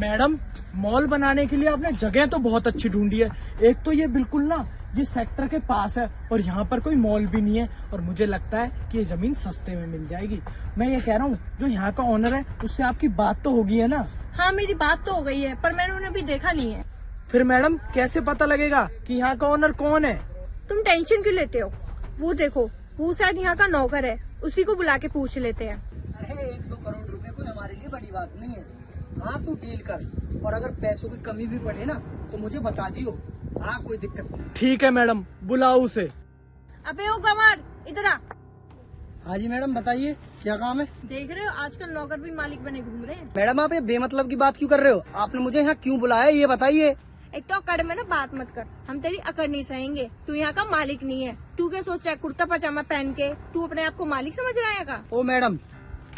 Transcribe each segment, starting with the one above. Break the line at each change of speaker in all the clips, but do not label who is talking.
Madam, mall बनाने के लिए आपने जगह तो बहुत अच्छी ढूंढी है। एक तो ये बिल्कुल ना ये सेक्टर के पास है और यहाँ पर कोई मॉल भी नहीं है और मुझे लगता है कि ये जमीन सस्ते में मिल जाएगी। मैं ये कह रहा हूँ, जो यहाँ का ओनर है उससे आपकी बात तो होगी है ना?
हाँ, मेरी बात तो हो गई है, पर मैंने उन्हें अभी देखा नहीं है।
फिर मैडम कैसे पता लगेगा कि यहाँ का ओनर कौन है?
तुम टेंशन क्यों लेते हो? वो देखो, वो शायद यहाँ का नौकर है, उसी को बुला के पूछ लेते हैं।
अरे 1-2 करोड़ रुपए कोई हमारे लिए बड़ी बात नहीं है। हाँ, तू डील कर, और अगर पैसों की कमी भी पड़े ना तो मुझे बता दियो। हाँ, कोई दिक्कत नहीं।
ठीक है मैडम, बुलाओ उसे।
अबे ओ गंवार, इधर आ।
हाँ जी मैडम, बताइए क्या काम है?
देख रहे हो आजकल नौकर भी मालिक बने घूम रहे हैं।
मैडम, आप ये बेमतलब की बात क्यों कर रहे हो? आपने मुझे यहाँ क्यों बुलाया ये बताइए।
एक तो अकड़ में ना बात मत कर, हम तेरी अकड़ नहीं सहेंगे। तू यहाँ का मालिक नहीं है। तू क्या सोच रहा है, कुर्ता पजामा पहन के तू अपने आप को मालिक समझ रहा है का?
ओ मैडम,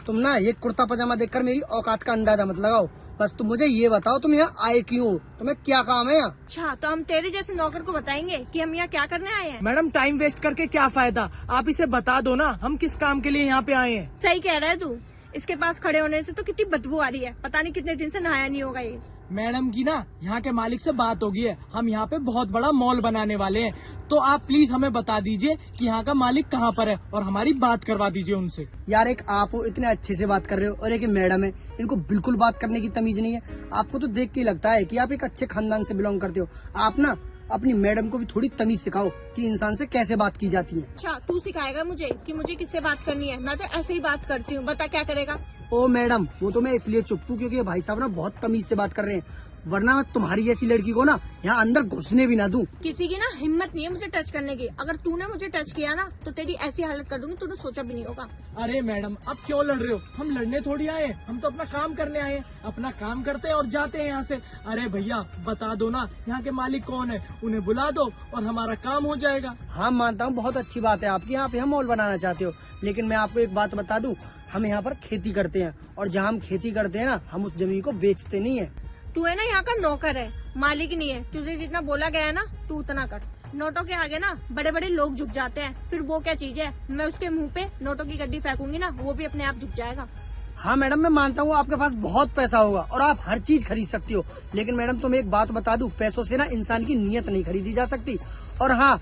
तुम ना ये कुर्ता पजामा देखकर मेरी औकात का अंदाजा मत लगाओ। बस तुम मुझे ये बताओ, तुम यहाँ आए क्यों हो? तुम्हें क्या काम है यहाँ?
अच्छा, तो हम तेरे जैसे नौकर को बताएंगे कि हम यहाँ क्या करने आए हैं?
मैडम, टाइम वेस्ट करके क्या फायदा? आप इसे बता दो ना, हम किस काम के लिए यहाँ पे आए हैं।
सही कह रहा है तू। इसके पास खड़े होने से तो कितनी बदबू आ रही है, पता नहीं कितने दिन से नहाया नहीं होगा ये।
मैडम की ना यहाँ के मालिक से बात होगी है, हम यहाँ पे बहुत बड़ा मॉल बनाने वाले हैं, तो आप प्लीज हमें बता दीजिए कि यहाँ का मालिक कहाँ पर है और हमारी बात करवा दीजिए उनसे।
यार, एक आप हो इतने अच्छे से बात कर रहे हो और एक मैडम है, इनको बिल्कुल बात करने की तमीज नहीं है। आपको तो देख के ही लगता है कि आप एक अच्छे खानदान से बिलोंग करते हो। आप ना अपनी मैडम को भी थोड़ी तमीज सिखाओ कि इंसान से कैसे बात की जाती है।
अच्छा, तू सिखाएगा मुझे कि मुझे किससे बात करनी है? मैं तो ऐसे ही बात करती हूँ, बता क्या करेगा?
ओ मैडम, वो तो मैं इसलिए चुप हूँ क्योंकि ये भाई साहब ना बहुत तमीज से बात कर रहे हैं, वरना मैं तुम्हारी जैसी लड़की को ना यहाँ अंदर घुसने भी ना दूं।
किसी की ना हिम्मत नहीं है मुझे टच करने की। अगर तूने मुझे टच किया ना तो तेरी ऐसी हालत कर दूंगी, तूने सोचा भी नहीं होगा।
अरे मैडम, अब क्यों लड़ रहे हो? हम लड़ने थोड़ी आए हैं, हम तो अपना काम करने आए हैं। अपना काम करते हैं और जाते हैं यहाँ से। अरे भैया, बता दो ना यहाँ के मालिक कौन है, उन्हें बुला दो और हमारा काम हो जाएगा।
हाँ, मानता हूँ, बहुत अच्छी बात है आपकी, आप यहाँ मॉल बनाना चाहते हो, लेकिन मैं आपको एक बात बता दूं, हम यहाँ पर खेती करते हैं और जहाँ हम खेती करते हैं ना, हम उस जमीन को बेचते नहीं है।
तू है ना यहाँ का नौकर है, मालिक नहीं है। तुझे जितना बोला गया है ना तू उतना कर। नोटों के आगे ना बड़े बड़े लोग झुक जाते हैं, फिर वो क्या चीज है? मैं उसके मुंह पे नोटों की गड्डी फेंकूंगी ना, वो भी अपने आप झुक जाएगा।
हाँ मैडम, मैं मानता हूँ आपके पास बहुत पैसा होगा और आप हर चीज खरीद सकती हो, लेकिन मैडम तुम्हें एक बात बता दूं, पैसों से ना इंसान की नीयत नहीं खरीदी जा सकती। और हाँ,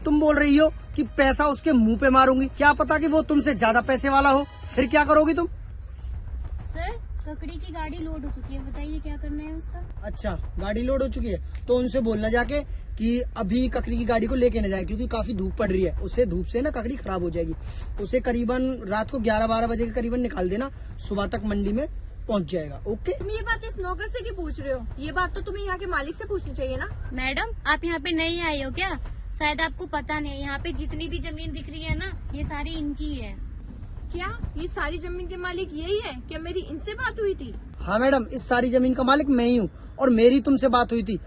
तुम बोल रही हो कि पैसा उसके मुंह पे मारूंगी, क्या पता कि वो तुमसे ज्यादा पैसे वाला हो, फिर क्या करोगी तुम?
सर, ककड़ी की गाड़ी लोड हो चुकी है, बताइए क्या करना है उसका?
अच्छा, गाड़ी लोड हो चुकी है तो उनसे बोलना जाके कि अभी ककड़ी की गाड़ी को लेके न जाए, क्योंकि काफी धूप पड़ रही है, उससे धूप से ना ककड़ी खराब हो जाएगी। उसे करीबन रात को 11-12 बजे के करीबन निकाल देना, सुबह तक मंडी में पहुंच जाएगा। ओके?
तुम ये बात इस नौकर से क्यों पूछ रहे हो? ये बात तो तुम्हें यहाँ के मालिक से पूछनी चाहिए ना।
मैडम, आप यहाँ पे नई आई हो क्या? शायद आपको पता नहीं है, यहाँ पे जितनी भी जमीन दिख रही है ना, ये सारी इनकी है।
क्या ये सारी जमीन के मालिक यही है? क्या मेरी इनसे बात हुई थी?
हाँ मैडम, इस सारी जमीन का मालिक मैं ही हूँ और मेरी तुमसे बात हुई थी,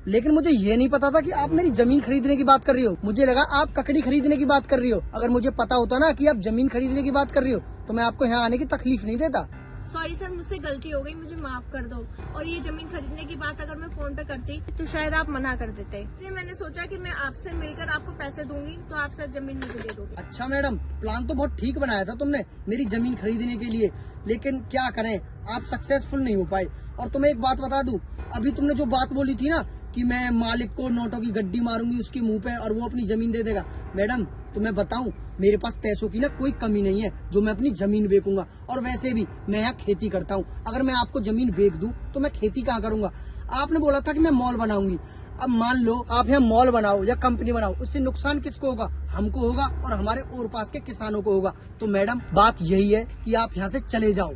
लेकिन मुझे ये नहीं पता था कि आप मेरी जमीन खरीदने की बात कर रही हो। मुझे लगा आप ककड़ी खरीदने की बात कर रही हो। अगर मुझे पता होता ना कि आप जमीन खरीदने की बात कर रही हो तो मैं आपको यहाँ आने की तकलीफ नहीं देता।
सॉरी सर, मुझसे गलती हो गई, मुझे माफ कर दो। और ये जमीन खरीदने की बात अगर मैं फोन पे करती तो शायद आप मना कर देते, इसलिए मैंने सोचा कि मैं आपसे मिलकर आपको पैसे दूंगी तो आप शायद जमीन मुझे दे दोगे।
अच्छा मैडम, प्लान तो बहुत ठीक बनाया था तुमने मेरी जमीन खरीदने के लिए, लेकिन क्या करें, आप सक्सेसफुल नहीं हो पाए। और तुम्हें एक बात बता दूं, अभी तुमने जो बात बोली थी ना कि मैं मालिक को नोटों की गड्डी मारूंगी उसके मुंह पे और वो अपनी जमीन दे देगा, मैडम तुम्हें बताऊं, मेरे पास पैसों की ना कोई कमी नहीं है जो मैं अपनी जमीन बेचूंगा। और वैसे भी मैं यहाँ खेती करता हूँ, अगर मैं आपको जमीन बेच दूं तो मैं खेती कहाँ करूंगा? आपने बोला था कि मैं मॉल बनाऊंगी, अब मान लो आप यहाँ मॉल बनाओ या कंपनी बनाओ, उससे नुकसान किसको होगा? हमको होगा और हमारे और पास के किसानों को होगा। तो मैडम बात यही है कि आप यहाँ से चले जाओ।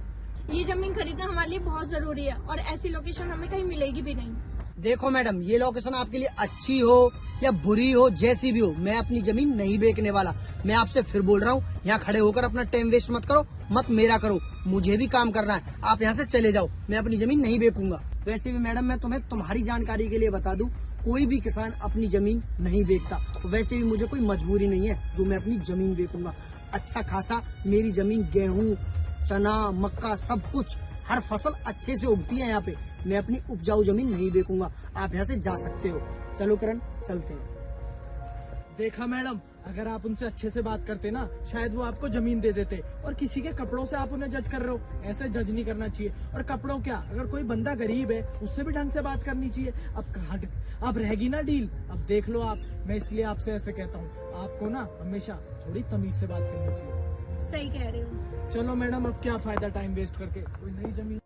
ये जमीन खरीदना हमारे लिए बहुत जरूरी है और ऐसी लोकेशन हमें कहीं मिलेगी भी नहीं।
देखो मैडम, ये लोकेशन आपके लिए अच्छी हो या बुरी हो, जैसी भी हो, मैं अपनी जमीन नहीं बेचने वाला। मैं आपसे फिर बोल रहा हूँ, यहाँ खड़े होकर अपना टाइम वेस्ट मत करो, मत मेरा करो, मुझे भी काम करना है। आप यहाँ से चले जाओ, मैं अपनी जमीन नहीं बेचूंगा। वैसे भी मैडम, मैं तुम्हें तुम्हारी जानकारी के लिए बता दूं, कोई भी किसान अपनी जमीन नहीं बेचता। वैसे भी मुझे कोई मजबूरी नहीं है जो मैं अपनी जमीन बेचूंगा। अच्छा खासा मेरी जमीन गेहूँ, चना, मक्का, सब कुछ, हर फसल अच्छे से उगती है यहाँ पे। मैं अपनी उपजाऊ जमीन नहीं बेचूंगा। आप यहाँ से जा सकते हो। चलो करण, चलते हैं।
देखा मैडम, अगर आप उनसे अच्छे से बात करते ना, शायद वो आपको जमीन दे देते। और किसी के कपड़ों से आप उन्हें जज कर रहे हो, ऐसे जज नहीं करना चाहिए। और कपड़ों क्या, अगर कोई बंदा गरीब है उससे भी ढंग से बात करनी चाहिए। अब रहेगी ना डील, अब देख लो आप। मैं इसलिए आपसे ऐसे कहता हूँ, आपको ना हमेशा थोड़ी तमीज से बात करनी चाहिए।
सही कह रहे हो।
चलो मैडम, अब क्या फायदा टाइम वेस्ट करके, कोई नई जमीन